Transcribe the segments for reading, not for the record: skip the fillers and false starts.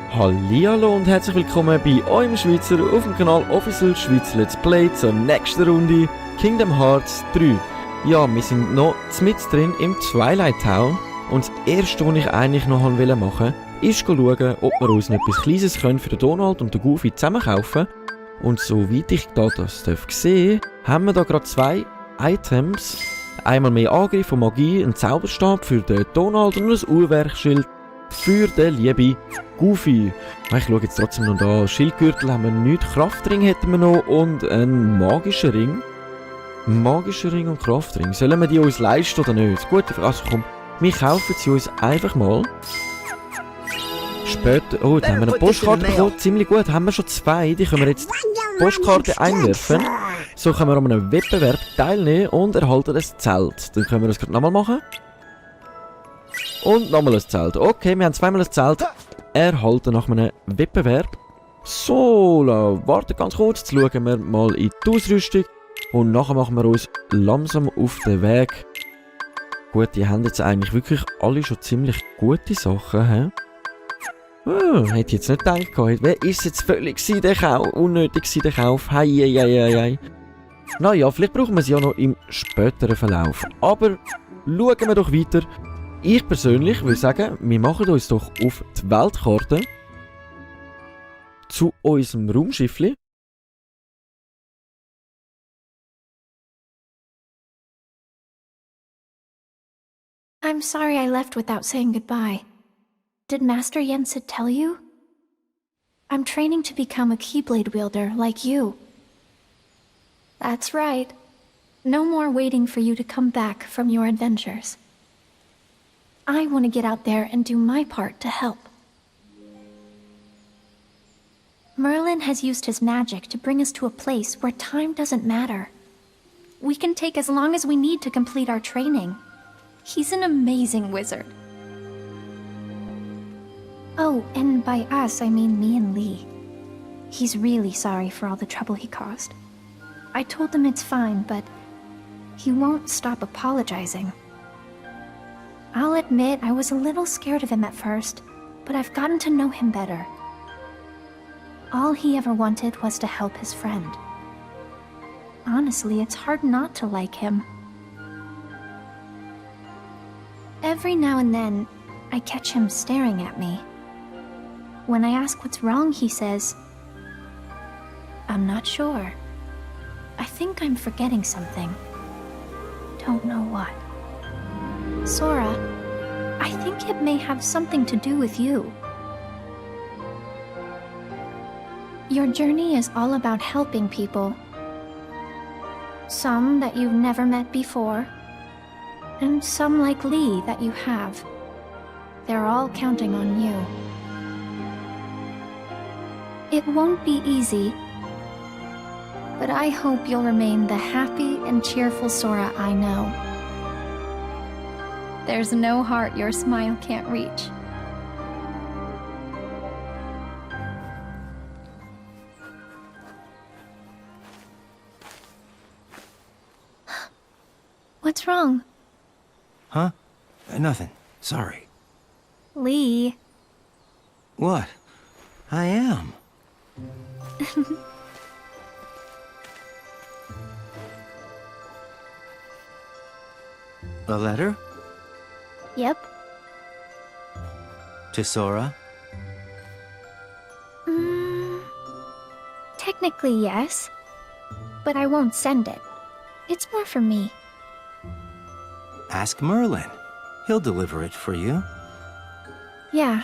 Hallihallo und herzlich willkommen bei eurem Schweizer auf dem Kanal Official Schweiz Let's Play zur nächsten Runde Kingdom Hearts 3. Ja, wir sind noch mitten drin im Twilight Town und das erste, was ich eigentlich noch machen wollte, ist schauen, ob wir uns noch etwas Kleines können für den Donald und den Goofy zusammen kaufen. Und soweit ich da das sehe, haben wir da gerade zwei Items. Einmal mehr Angriff und Magie, ein Zauberstab für den Donald und ein Uhrwerkschild für den lieben Goofy. Ich schaue jetzt trotzdem noch da. Schildgürtel haben wir nicht, Kraftring hätten wir noch und einen magischen Ring. Magischer Ring und Kraftring. Sollen wir die uns leisten oder nicht? Gute Frage. Also komm, wir kaufen sie uns einfach mal. Später. Oh, da haben wir eine Postkarte bekommen. Ziemlich gut. Haben wir schon zwei. Die können wir jetzt die Postkarte einwerfen. So können wir an einem Wettbewerb teilnehmen und erhalten ein Zelt. Dann können wir das gerade nochmal machen. Und nochmal ein Zelt. Okay, wir haben zweimal ein Zelt erhalten nach einem Wettbewerb. So, warte ganz kurz. Jetzt schauen wir mal in die Ausrüstung. Und nachher machen wir uns langsam auf den Weg. Gut, die haben jetzt eigentlich wirklich alle schon ziemlich gute Sachen, hä? Oh, hätte ich jetzt nicht gedacht. Wer ist jetzt völlig der Kauf? Unnötig der Kauf? Hei. Naja, vielleicht brauchen wir sie ja noch im späteren Verlauf. Aber schauen wir doch weiter. Ich persönlich würde sagen, wir machen uns doch auf die Weltkarte zu unserem Raumschiffli. I'm sorry I left without saying goodbye. Did Master Yensid tell you? I'm training to become a Keyblade wielder like you. That's right. No more waiting for you to come back from your adventures. I want to get out there and do my part to help. Merlin has used his magic to bring us to a place where time doesn't matter. We can take as long as we need to complete our training. He's an amazing wizard. Oh, and by us, I mean me and Lee. He's really sorry for all the trouble he caused. I told him it's fine, but he won't stop apologizing. I'll admit I was a little scared of him at first, but I've gotten to know him better. All he ever wanted was to help his friend. Honestly, it's hard not to like him. Every now and then, I catch him staring at me. When I ask what's wrong, he says, "I'm not sure. I think I'm forgetting something. Don't know what." Sora, I think it may have something to do with you. Your journey is all about helping people. Some that you've never met before, and some like Lee that you have. They're all counting on you. It won't be easy, but I hope you'll remain the happy and cheerful Sora I know. There's no heart your smile can't reach. What's wrong? Huh? Nothing. Sorry. Lee. What? I am. A letter? Yep. To Sora? Technically, yes. But I won't send it. It's more for me. Ask Merlin. He'll deliver it for you. Yeah.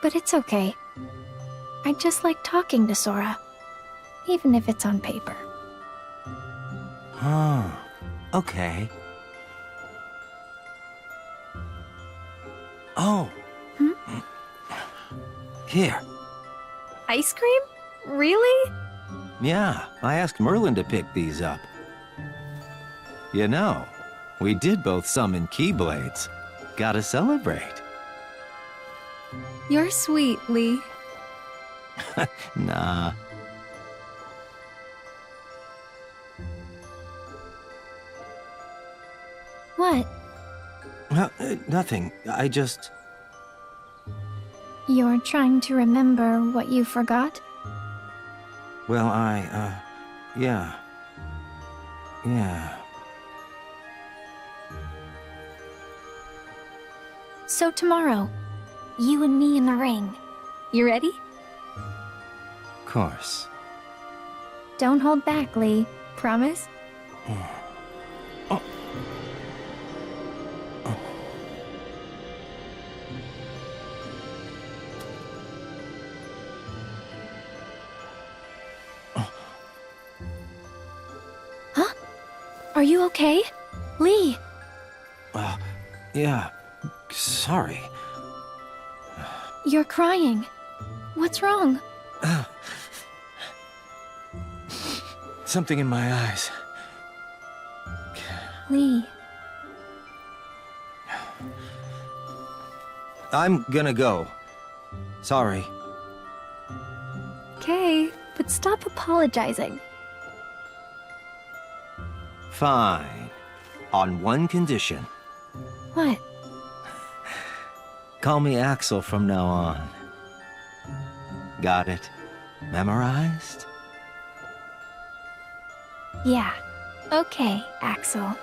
But it's okay. I just like talking to Sora. Even if it's on paper. Huh. Okay. Oh. Here. Ice cream? Really? Yeah, I asked Merlin to pick these up. You know, we did both summon Keyblades. Gotta celebrate. You're sweet, Lee. Nah. What? Nothing. I just... You're trying to remember what you forgot? Well, yeah. Yeah. So tomorrow, you and me in the ring. You ready? Of course. Don't hold back, Lee. Promise? Oh. Huh? Are you okay? Lee! Yeah. Sorry. You're crying. What's wrong? Something in my eyes. Lee. I'm gonna go. Sorry. Okay, but stop apologizing. Fine. On one condition. What? Call me Axel from now on. Got it? Memorized? Yeah. Okay, Axel.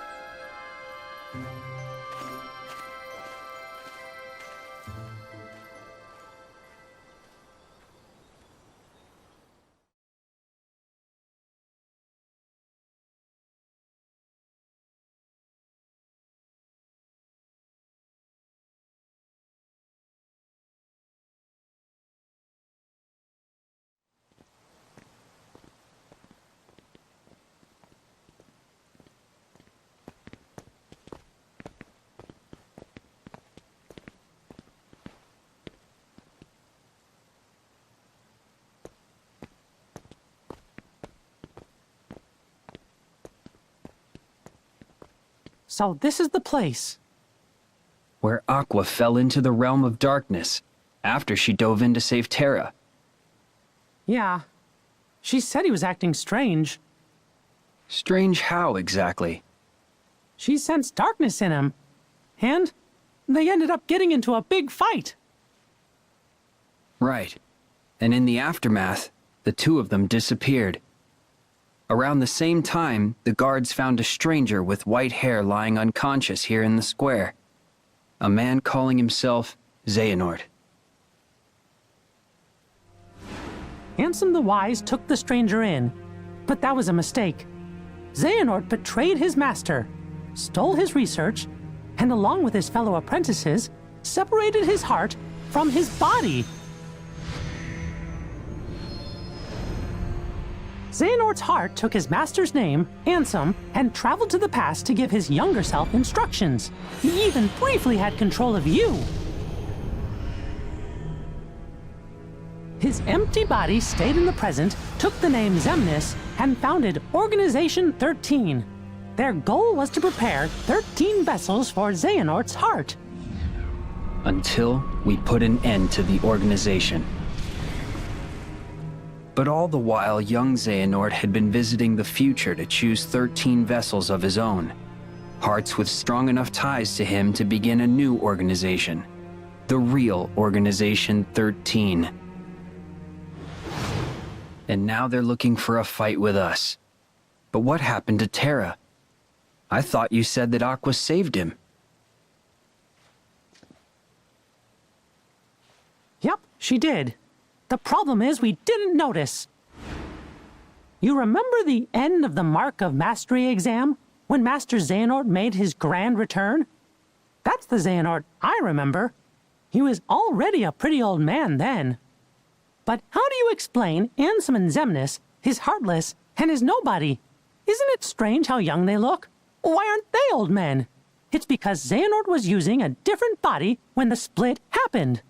So this is the place. Where Aqua fell into the realm of darkness after she dove in to save Terra. Yeah. She said he was acting strange. Strange how, exactly? She sensed darkness in him. And they ended up getting into a big fight. Right. And in the aftermath, the two of them disappeared. Around the same time, the guards found a stranger with white hair lying unconscious here in the square. A man calling himself Xehanort. Ansem the Wise took the stranger in, but that was a mistake. Xehanort betrayed his master, stole his research, and along with his fellow apprentices, separated his heart from his body. Xehanort's heart took his master's name, Ansem, and traveled to the past to give his younger self instructions. He even briefly had control of you. His empty body stayed in the present, took the name Xemnas, and founded Organization 13. Their goal was to prepare 13 vessels for Xehanort's heart. Until we put an end to the organization. But all the while, young Xehanort had been visiting the future to choose 13 vessels of his own. Hearts with strong enough ties to him to begin a new organization. The real Organization 13. And now they're looking for a fight with us. But what happened to Terra? I thought you said that Aqua saved him. Yep, she did. The problem is we didn't notice. You remember the end of the Mark of Mastery exam, when Master Xehanort made his grand return? That's the Xehanort I remember. He was already a pretty old man then. But how do you explain Ansem and Xemnas, his Heartless, and his Nobody? Isn't it strange how young they look? Why aren't they old men? It's because Xehanort was using a different body when the split happened.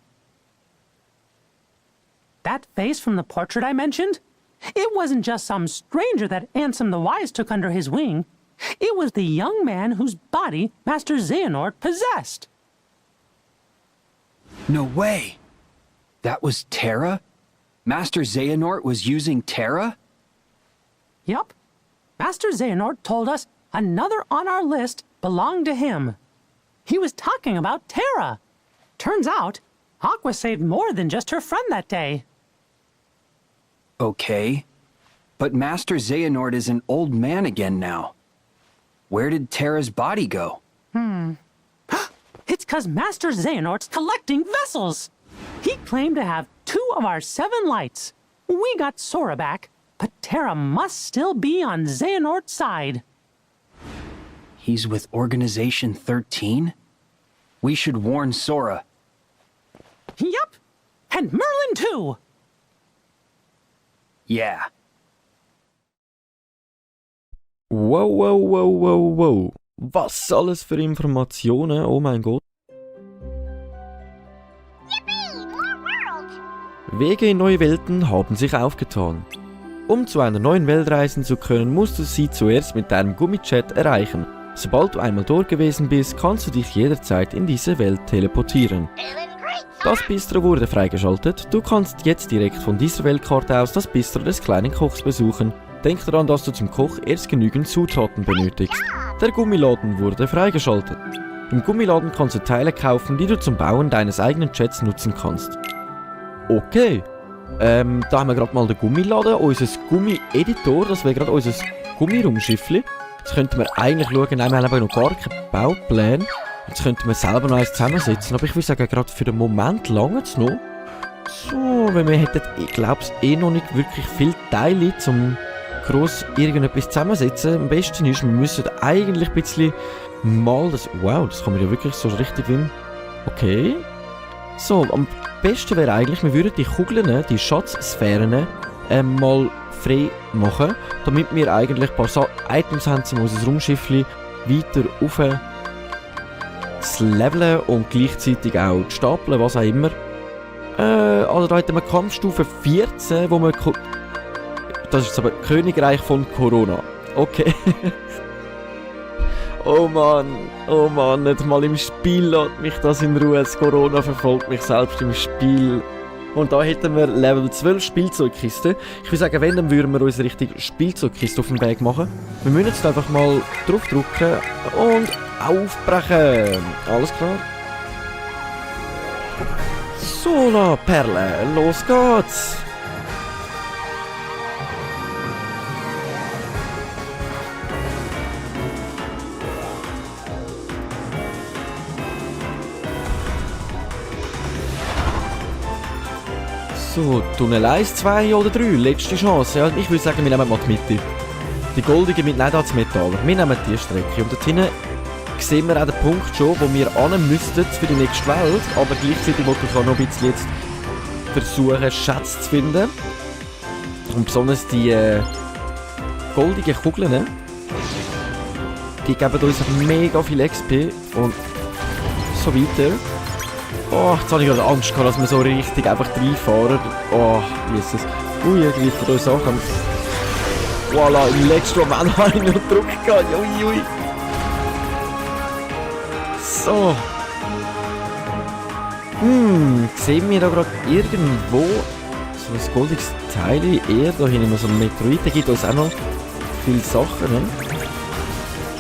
That face from the portrait I mentioned? It wasn't just some stranger that Ansem the Wise took under his wing. It was the young man whose body Master Xehanort possessed. No way! That was Terra? Master Xehanort was using Terra? Yup. Master Xehanort told us another on our list belonged to him. He was talking about Terra. Turns out, Aqua saved more than just her friend that day. Okay. But Master Xehanort is an old man again now. Where did Terra's body go? It's 'cause Master Xehanort's collecting vessels. He claimed to have 2 of our 7 lights. We got Sora back, but Terra must still be on Xehanort's side. He's with Organization 13? We should warn Sora. Yup, and Merlin too. Yeah. Wow, wow, wow, wow, wow. Was alles für Informationen, oh mein Gott. Wege in neue Welten haben sich aufgetan. Um zu einer neuen Welt reisen zu können, musst du sie zuerst mit deinem Gummi-Chat erreichen. Sobald du einmal dort gewesen bist, kannst du dich jederzeit in diese Welt teleportieren. Das Bistro wurde freigeschaltet. Du kannst jetzt direkt von dieser Weltkarte aus das Bistro des kleinen Kochs besuchen. Denk daran, dass du zum Koch erst genügend Zutaten benötigst. Der Gummiladen wurde freigeschaltet. Im Gummiladen kannst du Teile kaufen, die du zum Bauen deines eigenen Jets nutzen kannst. Okay, da haben wir gerade mal den Gummiladen, unser Gummi-Editor, das wäre gerade unser Gummiraumschiffli. Jetzt könnten wir eigentlich schauen, nein, wir haben aber noch gar keinen Bauplan. Jetzt könnten wir selber noch eins zusammensetzen, aber ich würde sagen, gerade für den Moment lange es noch. So, weil wir hätten, ich glaube noch nicht wirklich viele Teile, um gross irgendetwas zusammensetzen. Am besten ist, wir müssen eigentlich ein bisschen mal das... Wow, das kann man ja wirklich so richtig wie... Okay. So, am besten wäre eigentlich, wir würden die Kugeln, die Schatzsphären, mal frei machen, damit wir eigentlich ein paar Items haben, um unser Raumschiffli weiter rauf zu leveln und gleichzeitig auch zu stapeln, was auch immer. Also da hätten wir Kampfstufe 14, wo wir... Das ist aber Königreich von Corona. Okay. Oh Mann, nicht mal im Spiel lässt mich das in Ruhe. Das Corona verfolgt mich selbst im Spiel. Und da hätten wir Level 12 Spielzeugkiste. Ich würde sagen, wenn, dann würden wir uns richtig Spielzeugkiste auf den Weg machen. Wir müssen jetzt einfach mal drauf drücken und aufbrechen. Alles klar? So, Perle, los geht's! So, Tunnel 1, 2 oder 3, letzte Chance. Ja, ich würde sagen, wir nehmen mal die Mitte. Die goldige mit nicht als Metall. Wir nehmen die Strecke. Und dort hinten sehen wir auch den Punkt schon, wo wir hin müssten für die nächste Welt. Aber gleichzeitig wollte ich auch noch ein bisschen jetzt versuchen, Schätze zu finden. Und besonders die goldigen Kugeln, die geben uns mega viel XP und so weiter. Oh, jetzt habe ich gerade Angst gehabt, dass wir so richtig einfach reinfahren. Oh, Jesus. Ui, er greift uns an. Voila, im letzten Moment habe ich noch Druck gehabt. Ui, ui. So. Sehen wir da gerade irgendwo so ein goldiges Teil? Eher da hinten noch so ein Meteorit. Der gibt uns auch noch viele Sachen. Ne?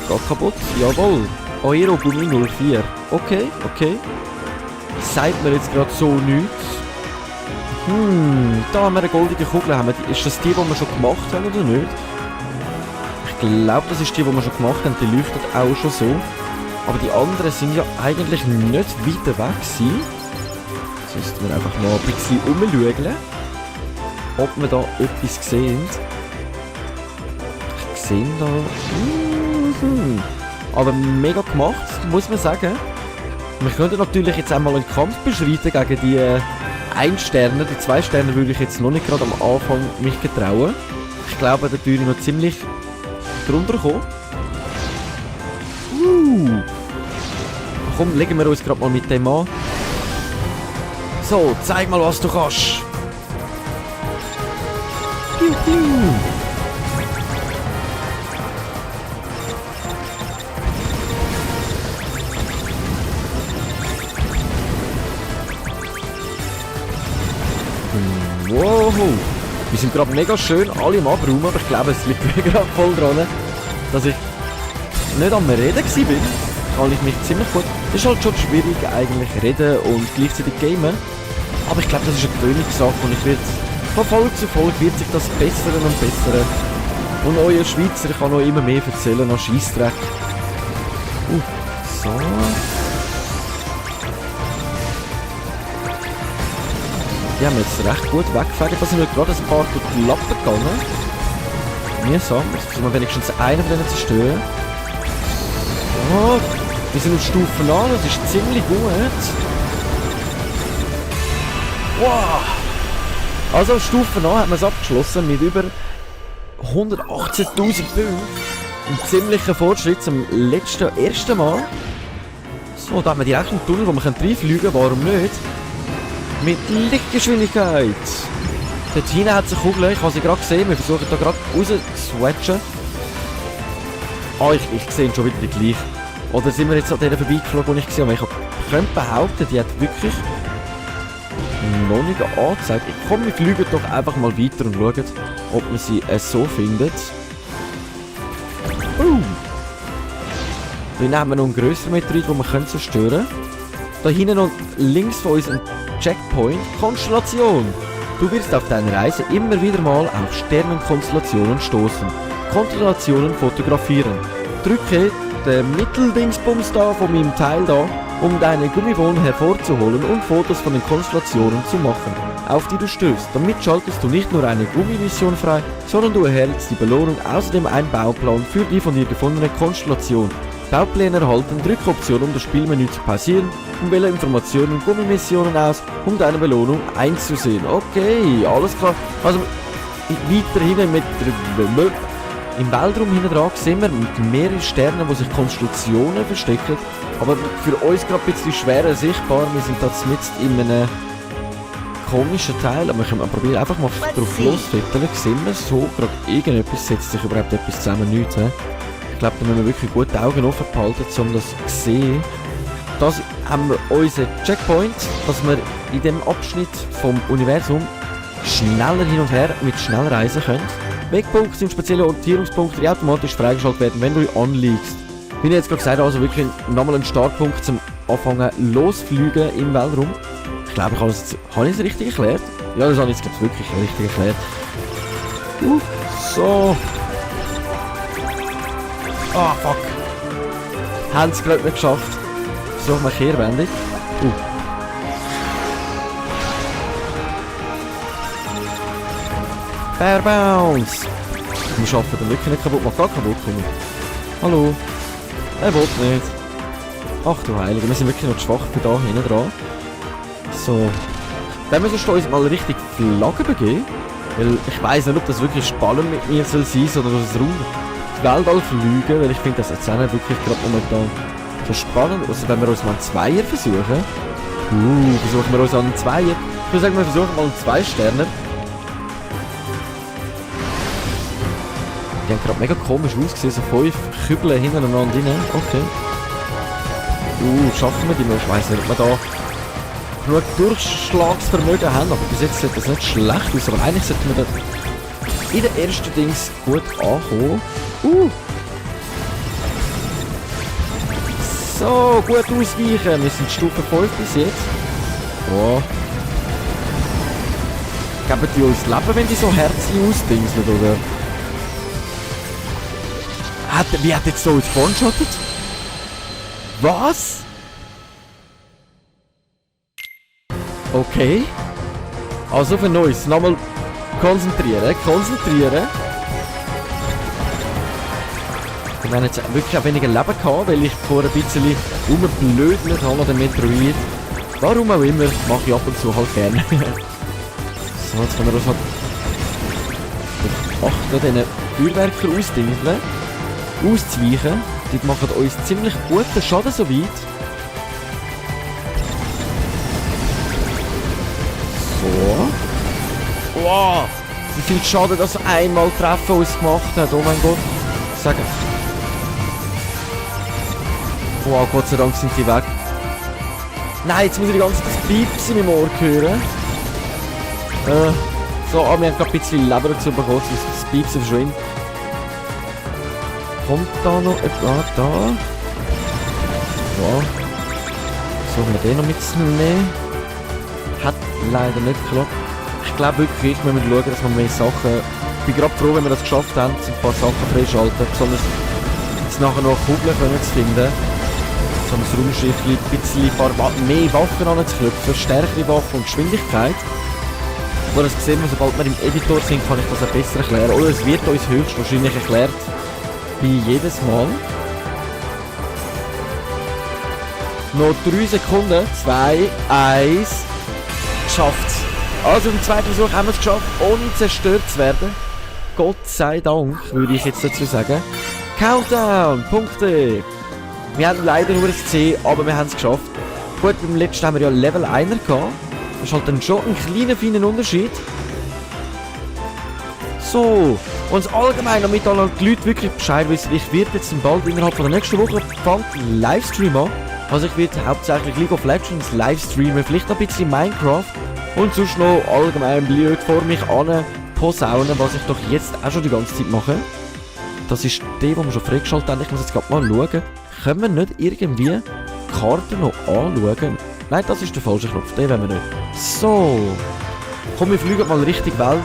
Geht kaputt. Jawohl. Euro Gummi 04. Okay, okay. Sagt mir jetzt gerade so nichts. Da haben wir eine goldige Kugel. Ist das die wir schon gemacht haben oder nicht? Ich glaube, das ist die wir schon gemacht haben. Die leuchtet auch schon so. Aber die anderen sind ja eigentlich nicht weiter weg gewesen. Jetzt müssen wir einfach noch ein bisschen umschauen, ob wir da etwas sehen. Ich sehe da... Aber mega gemacht, muss man sagen. Wir könnten natürlich jetzt einmal einen Kampf beschreiten gegen die 1 Sterne. Die 2 Sterne würde ich jetzt noch nicht gerade am Anfang mich getrauen. Ich glaube, da würde ich noch ziemlich drunter kommen. Komm, legen wir uns gerade mal mit dem an. So, zeig mal, was du kannst. Piu, piu. Wow! Wir sind gerade mega schön alle im Abräumen, aber ich glaube, es liegt mir gerade voll dran, dass ich nicht am Reden war, kann ich mich ziemlich gut... Es ist halt schon schwierig eigentlich reden und gleichzeitig gamen. Aber ich glaube, das ist eine Gewöhnungssache und ich werde... Von Folge zu Folge wird sich das bessern und bessern. Und euer Schweizer kann noch immer mehr erzählen als Scheissdreck. So. Die haben jetzt recht gut weggefegt. Da sind wir gerade ein paar durch die Lappen gegangen. Mühsam. Jetzt müssen wir wenigstens einen von denen zerstören. So. Wir sind auf Stufe 9. Das ist ziemlich gut. Wow. Also auf Stufe 9 hat man es abgeschlossen mit über 118.000 Punkten. Ein ziemlicher Fortschritt zum ersten Mal. So, da haben wir direkt einen Tunnel, wo wir reinfliegen können. Warum nicht? Mit Lichtgeschwindigkeit. Dort hinten hat es eine Kugel, ich habe sie gerade gesehen. Wir versuchen da gerade rauszuswatchen. Ah, ich sehe ihn schon wieder gleich. Oder sind wir jetzt an der vorbeigeflogen, die ich gesehen habe? Ich könnte behaupten, die hat wirklich noch nicht angezeigt. Komm, wir fliegen doch einfach mal weiter und schauen, ob man sie so findet. Wir nehmen noch einen grösseren Meteorit, den wir zerstören können. Da hinten noch links von uns ein Checkpoint. Konstellation. Du wirst auf deiner Reise immer wieder mal auf Sternenkonstellationen stoßen. Konstellationen fotografieren. Drücke den Mitteldingsbums da von meinem Teil da, um deine Gummibohnen hervorzuholen und Fotos von den Konstellationen zu machen, auf die du stößt. Damit schaltest du nicht nur eine Gummimission frei, sondern du erhältst die Belohnung außerdem einen Bauplan für die von dir gefundene Konstellation. Baupläne erhalten, drücke Option, um das Spielmenü zu pausieren und wähle Informationen und Gummimissionen aus, um deine Belohnung einzusehen. Okay, alles klar. Also weiter hinten mit im Weltraum hinten dran sehen wir mit mehreren Sternen, wo sich Konstellationen verstecken. Aber für uns gerade ein bisschen schwerer sichtbar. Wir sind da mitten in einem komischen Teil. Aber wir können probieren, einfach mal drauf loszufetteln. Sehen wir so gerade irgendetwas, setzt sich überhaupt etwas zusammen, nichts. Ich glaube, da müssen wir wirklich gut die Augen offen behalten, um das zu sehen. Das haben wir unseren Checkpoint, dass wir in dem Abschnitt vom Universum schneller hin und her mit schnell reisen können. Wegpunkte sind spezielle Orientierungspunkte, die automatisch freigeschaltet werden, wenn du anliegst. Wie ich jetzt gerade gesagt habe, also wirklich nochmal ein Startpunkt zum Anfangen losfliegen im Weltraum. Ich glaube, habe ich es richtig erklärt? Ja, das habe ich jetzt wirklich richtig erklärt. So. Ah, fuck. Haben es gerade nicht geschafft. Versuchen wir Kehrwende. Bear Bounce! Wir schaffen den wirklich nicht kaputt, macht gar kaputt kommen. Hallo? Er will nicht. Ach du Heilige, wir sind wirklich noch schwach für da hinten dran. So. Dann müssen wir uns mal richtig Flaggen begeben. Weil ich weiss nicht, ob das wirklich spannend mit mir soll sein, sondern dass es rund Weltall fliegen, weil ich finde das jetzt auch nicht wirklich gerade momentan so spannend. Also wenn wir uns mal einen Zweier versuchen. Versuchen wir uns an einen Zweier. Ich würde sagen, wir versuchen mal einen Zwei-Sterner. Die haben gerade mega komisch ausgesehen, so 5 Kübel hintereinander rein. Okay. Schaffen wir die noch? Ich weiss nicht, ob wir da genug Durchschlagsvermögen haben, aber bis jetzt sieht das nicht schlecht aus. Aber eigentlich sollten wir da in den ersten Dings gut ankommen. So, gut ausweichen. Wir sind Stufe 5 bis jetzt. Oh. Geben die uns Leben, wenn die so herzig ausdingsen, oder? Wie hat jetzt so uns one-shottet? Was? Okay. Also für Neues. Nochmal konzentrieren. Wir haben jetzt wirklich auch weniger Leben gehabt, weil ich vorher ein bisschen rumblödelt habe an dem Metroid. Warum auch immer, mache ich ab und zu halt gerne. So, jetzt können wir uns halt achten, diesen Feuerwerker auszuweichen. Die machen uns ziemlich guten Schaden so weit. So. Wow! Wie viel Schaden das einmal Treffen uns gemacht hat, oh mein Gott. Sagen. Wow, Gott sei Dank sind die weg. Nein, jetzt muss ich die ganze Zeit das Piepsen in meinem Ohr hören. So, wir haben gerade ein bisschen Leben dazu bekommen, dass das Piepsen verschwindet. kommt da noch etwa da? Ja. Versuchen wir den noch mitzunehmen. Hat leider nicht geklappt. Ich glaube wirklich, wir müssen schauen, dass wir mehr Sachen... Ich bin gerade froh, wenn wir das geschafft haben, ein paar Sachen freischalten. Besonders jetzt nachher noch Kugeln können zu finden. So ein Raumschiff, ein bisschen mehr Waffen anzuklopfen, stärkere Waffen und Geschwindigkeit. Aber das sehen wir, sobald wir im Editor sind, kann ich das auch besser erklären. Oder es wird uns höchstwahrscheinlich erklärt, wie jedes Mal. Noch 3 Sekunden. 2, 1. Geschafft. Also im zweiten Versuch haben wir es geschafft, ohne zerstört zu werden. Gott sei Dank, würde ich jetzt dazu sagen. Countdown, Punkte. Wir hatten leider nur das C, aber wir haben es geschafft. Gut, beim letzten haben wir ja Level 1 gehabt. Das ist halt dann schon ein kleiner, feiner Unterschied. So, und allgemein, damit alle die Leute wirklich Bescheid wissen, ich werde jetzt bald innerhalb von der nächsten Woche einen Livestream an. Also ich werde hauptsächlich League of Legends livestreamen, vielleicht noch ein bisschen Minecraft und sonst noch allgemein blöd vor mich an posaunen, was ich doch jetzt auch schon die ganze Zeit mache. Das ist der, den wir schon freigeschaltet haben. Ich muss jetzt gerade mal schauen. Können wir nicht irgendwie Karten noch anschauen? Nein, das ist der falsche Knopf, den wollen wir nicht. So. Komm, wir fliegen mal Richtung Welt.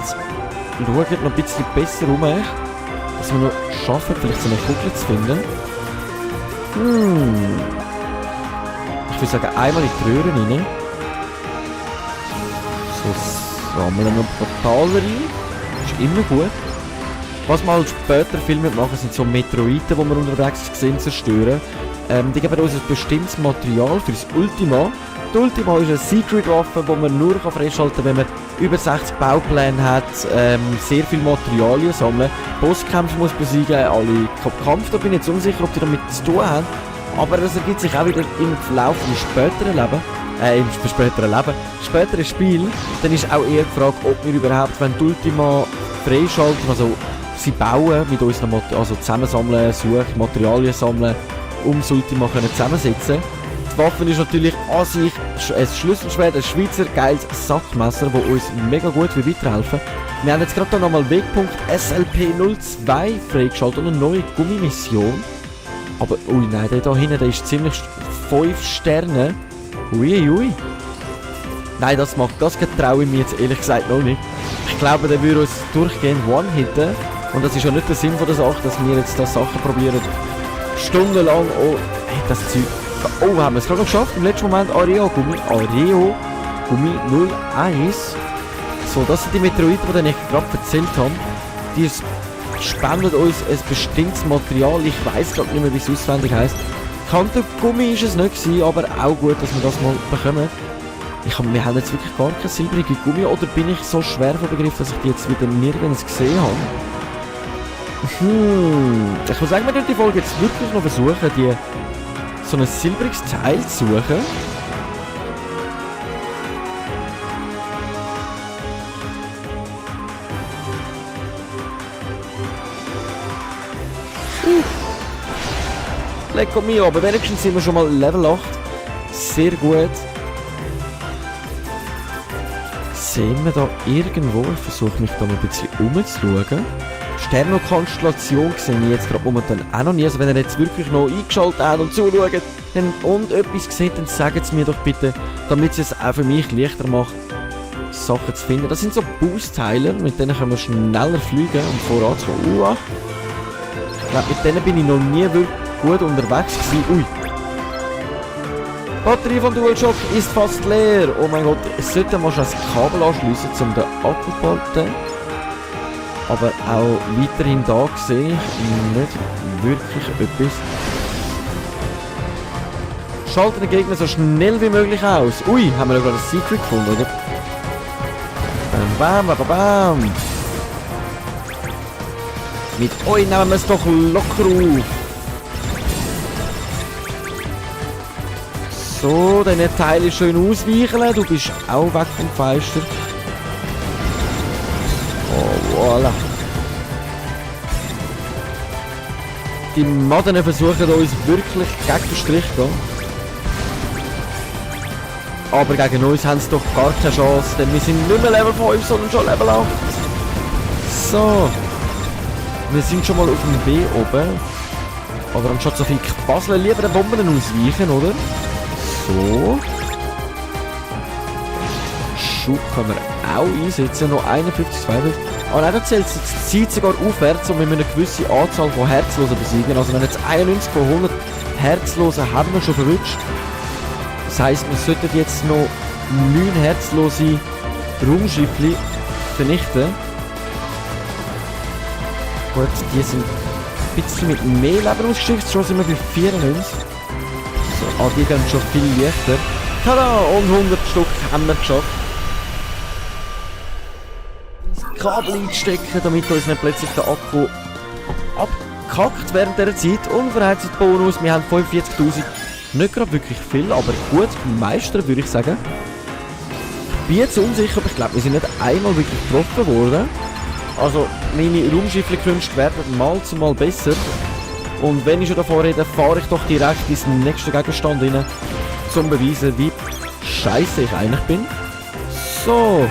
Schauen noch ein bisschen besser rum, dass wir noch schaffen, vielleicht so eine Kugel zu finden. Ich würde sagen, einmal in die Röhren rein. So, sammeln wir noch Portal rein. Ist immer gut. Was wir halt später viel mitmachen, sind so Meteoriten, die wir unterwegs sehen, zerstören. Die geben uns ein bestimmtes Material für das Ultima. Die Ultima ist eine Secret-Waffe, die man nur freischalten kann, wenn man über 60 Baupläne hat, sehr viel Materialien sammeln, Bosskämpfe muss besiegen, alle Kampf, da bin ich jetzt unsicher, ob die damit zu tun haben. Aber das ergibt sich auch wieder im Verlauf des späteren späteren Spiel. Dann ist auch eher die Frage, ob wir überhaupt, wenn die Ultima freischalten, also sie bauen, mit unseren also zusammensammeln, suchen, Materialien sammeln, um das Ultima können zusammensetzen. Die Waffe ist natürlich an sich ein Schlüsselschwert, ein Schweizer geiles Sackmesser, das uns mega gut weiterhelfen. Wir haben jetzt gerade nochmal Wegpunkt SLP02 freigeschaltet und eine neue Gummimission. Aber, ui, nein, der da hinten, der ist ziemlich 5 Sterne. Ui. Nein, das traue ich mir jetzt ehrlich gesagt noch nicht. Ich glaube, der würde uns durchgehend one-hitten. Und das ist ja nicht der Sinn von der Sache, dass wir jetzt da Sachen probieren. Stundenlang, oh, hey, das Zeug. Oh, haben wir es gerade noch geschafft. Im letzten Moment Areo Gummi 01. So, das sind die Meteoriten, die ich gerade erzählt habe. Die spendet uns ein bestimmtes Material. Ich weiß gerade nicht mehr, wie es auswendig heisst. Kantergummi ist es nicht gewesen, aber auch gut, dass wir das mal bekommen. Wir haben jetzt wirklich gar keine silbrige Gummi, oder bin ich so schwer von Begriff, dass ich die jetzt wieder nirgends gesehen habe? Ich muss sagen, wir werden die Folge jetzt wirklich noch versuchen, so ein silbriges Teil zu suchen. Lecco mio, aber wenigstens sind wir schon mal Level 8. Sehr gut. Sehen wir da irgendwo, ich versuche mich da mal ein bisschen umzuschauen. Sternenkonstellation sehe ich jetzt gerade momentan auch noch nie. Also wenn ihr jetzt wirklich noch eingeschaltet habt und zuschaut und etwas seht, dann sagt es mir doch bitte, damit es auch für mich leichter macht, Sachen zu finden. Das sind so Boost-Teile, mit denen können wir schneller fliegen und voranzukommen. Ich glaube, mit denen bin ich noch nie wirklich gut unterwegs gewesen. Ui. Die Batterie vom DualShock ist fast leer. Oh mein Gott, es sollte mal schon ein Kabel anschliessen, um den Akku zu halten. Aber auch weiterhin da sehe ich nicht wirklich etwas. Schalten den Gegner so schnell wie möglich aus. Ui, haben wir ja gerade ein Secret gefunden, oder? Bam, bam, bam, bam. Mit euch nehmen wir es doch locker auf. So, deine Teile schön ausweichen. Du bist auch weg vom Fenster. Oh, voilà. Die Madden versuchen uns wirklich gegen den Strich zu gehen. Aber gegen uns haben sie doch gar keine Chance, denn wir sind nicht mehr Level 5, sondern schon Level 8. So. Wir sind schon mal auf dem B oben. Aber anstatt so viel quasseln, lieber den Bomben ausweichen, oder? So. Schub können wir auch einsetzen. Noch 51 Zweifel. Aber nein, da zählt die Zeit sogar aufwärts und wir müssen eine gewisse Anzahl von Herzlosen besiegen. Also wenn jetzt 91 von 100 Herzlosen haben wir schon verwünscht. Das heisst, wir sollten jetzt noch 9 herzlose Raumschiffli vernichten. Gut, die sind ein bisschen mit mehr Leben ausgeschickt. Schon sind wir bei 94. So, die gehen schon viel leichter. Tada! Und 100 Stück haben wir geschafft. Kabel einstecken, damit uns nicht plötzlich der Akku abkackt während dieser Zeit. Unverheizungsbonus, wir haben 45'000. Nicht gerade wirklich viel, aber gut meistern, würde ich sagen. Ich bin jetzt unsicher, aber ich glaube, wir sind nicht einmal wirklich getroffen worden. Also, meine Raumschiffli-Künste werden mal zu mal besser. Und wenn ich schon davor rede, fahre ich doch direkt ins nächste Gegenstand rein, um zu beweisen, wie scheiße ich eigentlich bin. So.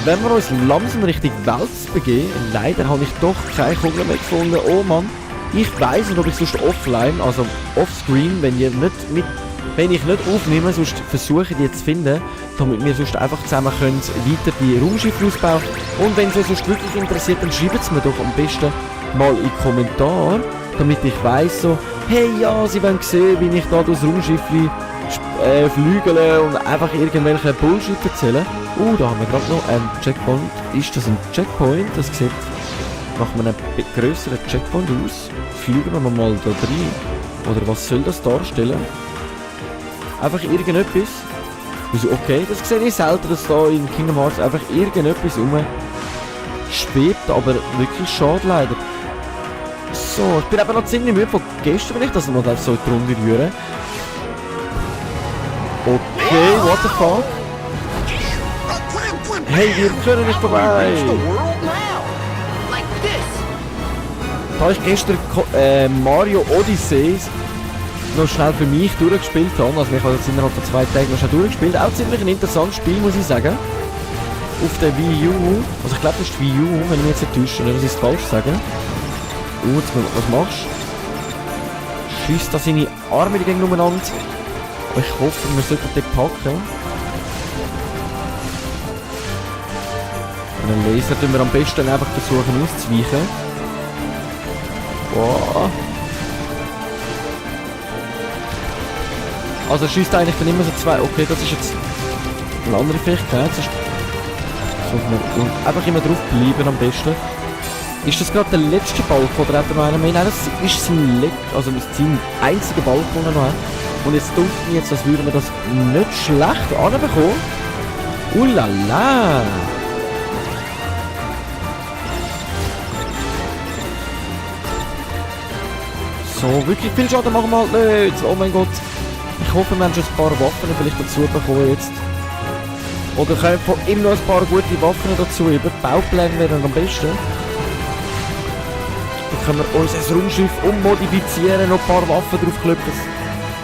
Wenn wir uns langsam Richtung Welt begeben, leider habe ich doch keine Kugel mehr gefunden. Oh Mann, ich weiss nicht, ob ich sonst offline, also offscreen, wenn ich nicht aufnehme, sonst versuche ich die zu finden, damit wir sonst einfach zusammen können weiter die Raumschiffe ausbauen. Und wenn es euch sonst wirklich interessiert, dann schreibt es mir doch am besten mal in die Kommentare, damit ich weiss so, hey ja, sie wollen sehen, wie ich da durchs Raumschiffli flügeln und einfach irgendwelche Bullshit erzählen. Da haben wir gerade noch einen Checkpoint. Ist das ein Checkpoint? Das sieht nach einem grösseren Checkpoint aus. Fliegen wir mal da rein. Oder was soll das darstellen? Einfach irgendetwas. Also okay, das sehe ich selten, dass da in Kingdom Hearts einfach irgendetwas schwebt, aber wirklich schade leider. So, ich bin aber noch ziemlich müde von gestern, wenn ich das mal so in die Runde rühre. Okay, what the fuck? Hey, wir können nicht vorbei! Da ich gestern Mario Odyssey noch schnell für mich durchgespielt habe, also ich habe jetzt innerhalb von 2 Tagen noch schnell durchgespielt, auch ziemlich ein interessantes Spiel, muss ich sagen. Auf der Wii U, also ich glaube das ist die Wii U, wenn ich mich jetzt nicht täusche, oder das ist falsch sagen. Jetzt was machst du? Schießt da seine Arme gegen umeinander. Ich hoffe, wir sollten den packen. Einen Laser tun wir am besten einfach versuchen auszuweichen. Boah. Also schießt eigentlich dann immer so 2. Okay, das ist jetzt eine andere Fähigkeit. Und einfach immer drauf bleiben am besten. Ist das gerade der letzte Balken oder hat er noch einen mehr? Nein, das ist sein einziger Balken, den er noch hat. Und jetzt dunkelt mir jetzt, als würden wir das nicht schlecht anbekommen. Ulala! So, wirklich viel Schaden machen wir halt nicht. Oh mein Gott. Ich hoffe, wir haben schon ein paar Waffen vielleicht dazu bekommen jetzt. Oder können von ihm noch ein paar gute Waffen dazu. Über die Baupläne wären am besten. Dann können wir unser Raumschiff ummodifizieren, noch ein paar Waffen draufklöpfen.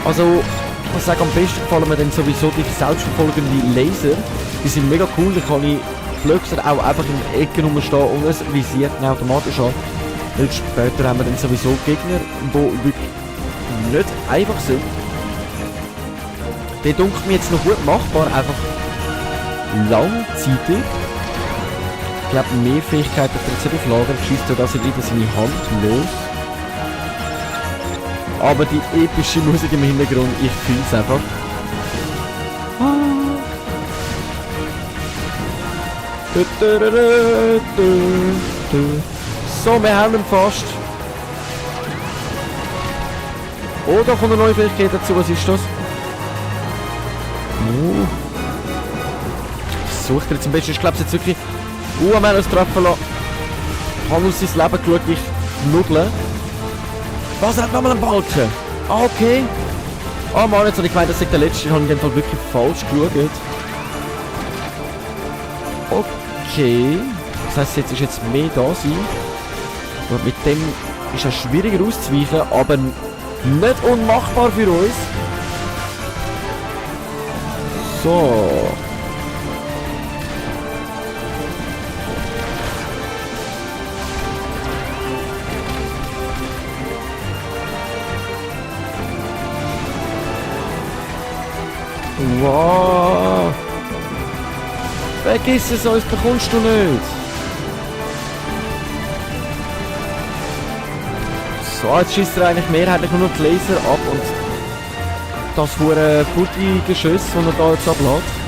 Also, ich muss sagen, am besten gefallen mir dann sowieso die selbstverfolgenden Laser. Die sind mega cool, da kann ich Blöcke auch einfach in der Ecke rumstehen und es visiert ihn automatisch an. Weil später haben wir dann sowieso Gegner, die wirklich nicht einfach sind. Der dunkelt mir jetzt noch gut machbar, einfach langzeitig. Ich glaube, mehr Fähigkeiten hat er jetzt nicht auf Lager, schießt er das wieder seine Hand los. Aber die epische Musik im Hintergrund, ich fühle es einfach. So, wir haben ihn fast. Oh, da kommt eine neue Fähigkeit dazu. Was ist das? Ich suche jetzt am besten. Ich glaube, es jetzt wirklich... wir haben uns treffen lassen. Ich habe aus sein Leben geschaut, wie ich nudle. Was, er hat nochmal einen Balken? Ah, okay. Ah, Mann, jetzt habe ich gemeint, das ist der letzte. Ich habe in dem Fall wirklich falsch geschaut. Okay. Das heisst, jetzt ist jetzt mehr da sein. Und mit dem ist es schwieriger auszuweichen, aber nicht unmachbar für uns. So. Wow. Vergiss es, uns bekommst du nicht. So, jetzt schießt er eigentlich mehrheitlich nur noch die Laser ab und das hure Buddy-Geschoss, das er da jetzt ablässt.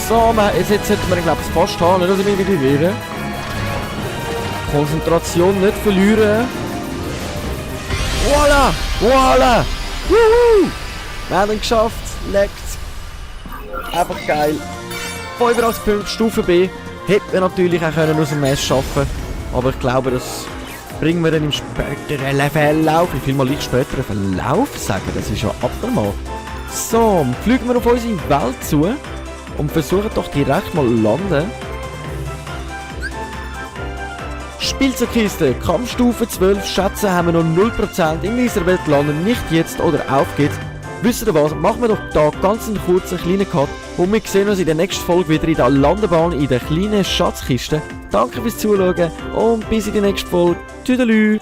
So, jetzt sollten wir, glaube ich, fast haben, nicht, dass ich mich wieder wehre. Konzentration nicht verlieren. Voila! Voila! Wuhu! Wir haben ihn geschafft. Leckt. Einfach geil. 85 Punkte, Stufe B. Hätten wir natürlich auch können aus dem Mess schaffen. Aber ich glaube, das bringen wir dann im späteren Verlauf. Wie viel mal ich späteren Verlauf sagen? Das ist ja abnormal. So, fliegen wir auf unsere Welt zu. Und versuchen doch direkt mal landen. Spielzeugkiste, Kampfstufe 12, Schätze haben wir noch 0%, in dieser Welt landen, nicht jetzt oder auf geht's. Wisst ihr was, machen wir doch da ganz einen kurzen kleinen Cut und wir sehen uns in der nächsten Folge wieder in der Landebahn in der kleinen Schatzkiste. Danke fürs Zuschauen und bis in die nächste Folge. Tschüdelü!